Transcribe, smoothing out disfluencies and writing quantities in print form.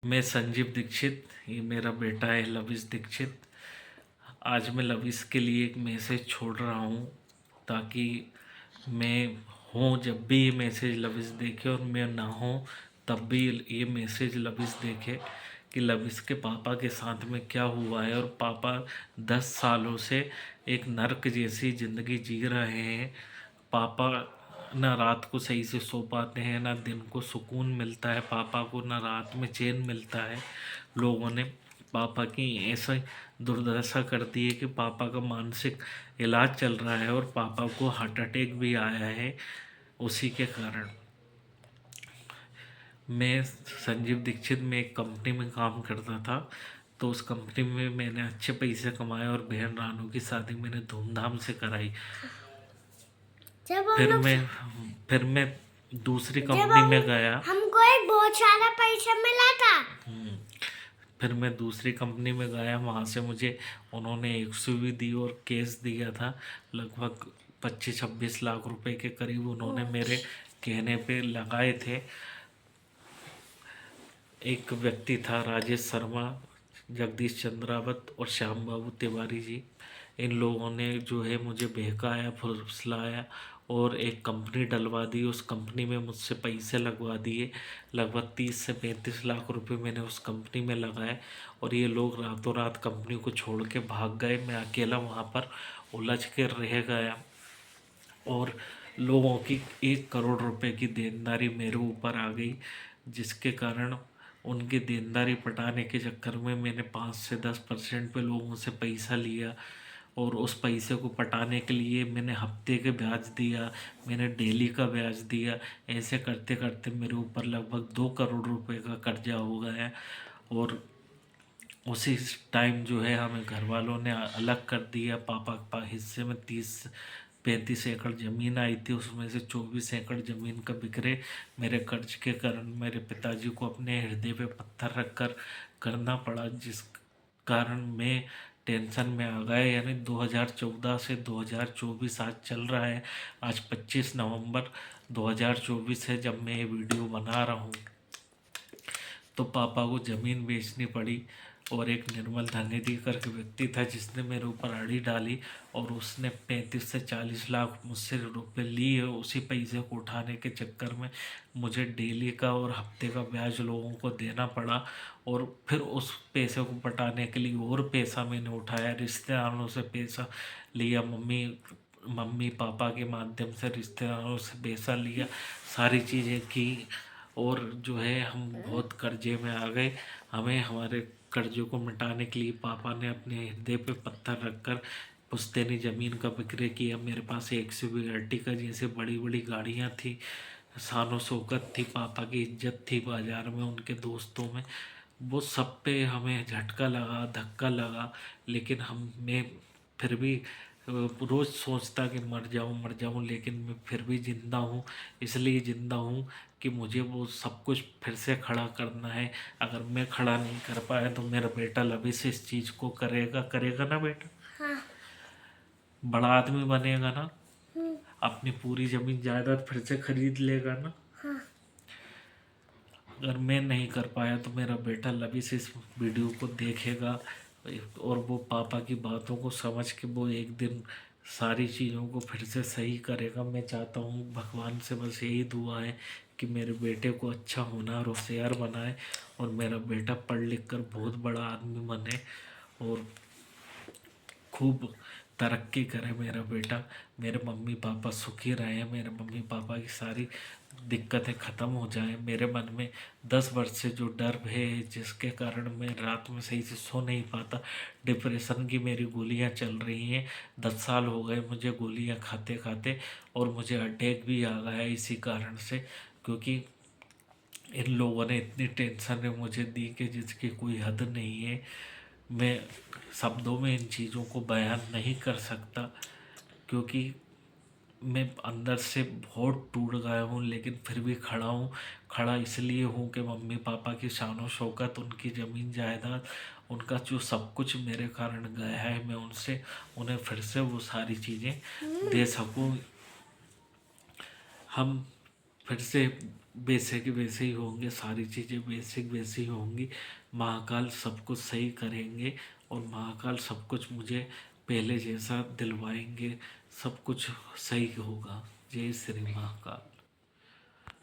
मैं संजीव दीक्षित, ये मेरा बेटा है लविश दीक्षित। आज मैं लविश के लिए एक मैसेज छोड़ रहा हूँ ताकि मैं हूँ जब भी ये मैसेज लविश देखे और मैं ना हूँ तब भी ये मैसेज लविश देखे कि लविश के पापा के साथ में क्या हुआ है। और पापा 10 सालों से एक नर्क जैसी ज़िंदगी जी रहे हैं। पापा ना रात को सही से सो पाते हैं, ना दिन को सुकून मिलता है पापा को, ना रात में चैन मिलता है। लोगों ने पापा की ऐसा दुर्दशा कर दी है कि पापा का मानसिक इलाज चल रहा है और पापा को हार्ट अटैक भी आया है उसी के कारण। मैं संजीव दीक्षित में एक कंपनी में काम करता था, तो उस कंपनी में मैंने अच्छे पैसे कमाए और बहन रानू की शादी मैंने धूमधाम से कराई। फिर मैं दूसरी कंपनी में गया। हमको एक बहुत सारा पैसा मिला था। फिर मैं दूसरी कंपनी में गया, वहाँ से मुझे उन्होंने एक्सयूवी दी और कैश दिया था लगभग 25-26 लाख रुपए के करीब उन्होंने मेरे कहने पे लगाए थे। एक व्यक्ति था राजेश शर्मा, जगदीश चंद्रावत और श्याम बाबू तिवारी जी। इन लोगों ने जो है मुझे बहकाया, फुसलाया और एक कंपनी डलवा दी। उस कंपनी में मुझसे पैसे लगवा दिए, लगभग 30 से 35 लाख रुपए मैंने उस कंपनी में लगाए और ये लोग रातों रात कंपनी को छोड़ के भाग गए। मैं अकेला वहाँ पर उलझ के रह गया और लोगों की 1 करोड़ रुपए की देनदारी मेरे ऊपर आ गई, जिसके कारण उनकी देनदारी पटाने के चक्कर में मैंने 5 से 10% पे लोगों से पैसा लिया और उस पैसे को पटाने के लिए मैंने हफ्ते के ब्याज दिया, मैंने डेली का ब्याज दिया। ऐसे करते करते मेरे ऊपर लगभग 2 करोड़ रुपए का कर्जा हो गया और उसी टाइम जो है हमें घर वालों ने अलग कर दिया। पापा के हिस्से में 30-35 एकड़ ज़मीन आई थी, उसमें से 24 एकड़ ज़मीन का बिक्रे मेरे कर्ज के कारण मेरे पिताजी को अपने हृदय पे पत्थर रखकर करना पड़ा, जिस कारण मैं टेंशन में आ गया। यानी 2014 से 2024 आज चल रहा है। आज 25 नवंबर 2024 है जब मैं ये वीडियो बना रहा हूँ। तो पापा को ज़मीन बेचनी पड़ी और एक निर्मल धनेदी करके व्यक्ति था जिसने मेरे ऊपर अड़ी डाली और उसने 35 से 40 लाख मुझसे रुपए लिए। उसी पैसे को उठाने के चक्कर में मुझे डेली का और हफ्ते का ब्याज लोगों को देना पड़ा और फिर उस पैसे को पटाने के लिए और पैसा मैंने उठाया, रिश्तेदारों से पैसा लिया, मम्मी पापा के माध्यम से रिश्तेदारों से पैसा लिया, सारी चीज़ें की और जो है हम बहुत कर्जे में आ गए। हमें हमारे कर्जों को मिटाने के लिए पापा ने अपने हृदय पे पत्थर रखकर पुश्तैनी ज़मीन का विक्रय किया। मेरे पास एक्सयूवी अर्टिगा जैसे बड़ी बड़ी गाड़ियाँ थी, शान शौकत थी, पापा की इज्जत थी बाज़ार में, उनके दोस्तों में। वो सब पे हमें झटका लगा, धक्का लगा, लेकिन मैं फिर भी रोज़ सोचता कि मर जाऊं, लेकिन मैं फिर भी ज़िंदा हूँ। इसलिए ज़िंदा हूँ कि मुझे वो सब कुछ फिर से खड़ा करना है। अगर मैं खड़ा नहीं कर पाया तो मेरा बेटा लविश इस चीज़ को करेगा ना बेटा। हाँ। बड़ा आदमी बनेगा ना, अपनी पूरी ज़मीन जायदाद फिर से खरीद लेगा ना। हाँ। अगर मैं नहीं कर पाया तो मेरा बेटा लविश इस वीडियो को देखेगा और वो पापा की बातों को समझ के वो एक दिन सारी चीज़ों को फिर से सही करेगा। मैं चाहता हूँ भगवान से बस यही दुआ है कि मेरे बेटे को अच्छा होनहार होशियार बनाए और मेरा बेटा पढ़ लिख कर बहुत बड़ा आदमी बने और खूब तरक्की करे मेरा बेटा। मेरे मम्मी पापा सुखी रहे, मेरे मम्मी पापा की सारी दिक्कतें ख़त्म हो जाएं। मेरे मन में 10 वर्ष से जो डर है जिसके कारण मैं रात में सही से सो नहीं पाता, डिप्रेशन की मेरी गोलियां चल रही हैं। 10 साल हो गए मुझे गोलियां खाते खाते और मुझे अटैक भी आ गया इसी कारण से, क्योंकि इन लोगों ने इतनी टेंशन मुझे दी कि जिसकी कोई हद नहीं है। मैं शब्दों में इन चीज़ों को बयान नहीं कर सकता, क्योंकि मैं अंदर से बहुत टूट गया हूँ, लेकिन फिर भी खड़ा हूँ। खड़ा इसलिए हूँ कि मम्मी पापा की शान शौकत, उनकी ज़मीन जायदाद, उनका जो सब कुछ मेरे कारण गया है, मैं उन्हें फिर से वो सारी चीज़ें दे सकूँ। हम फिर से बेसिक वैसे ही होंगे, सारी चीज़ें बेसिक वैसी ही होंगी। महाकाल सब कुछ सही करेंगे और महाकाल सब कुछ मुझे पहले जैसा दिलवाएंगे, सब कुछ सही होगा। जय श्री महाकाल।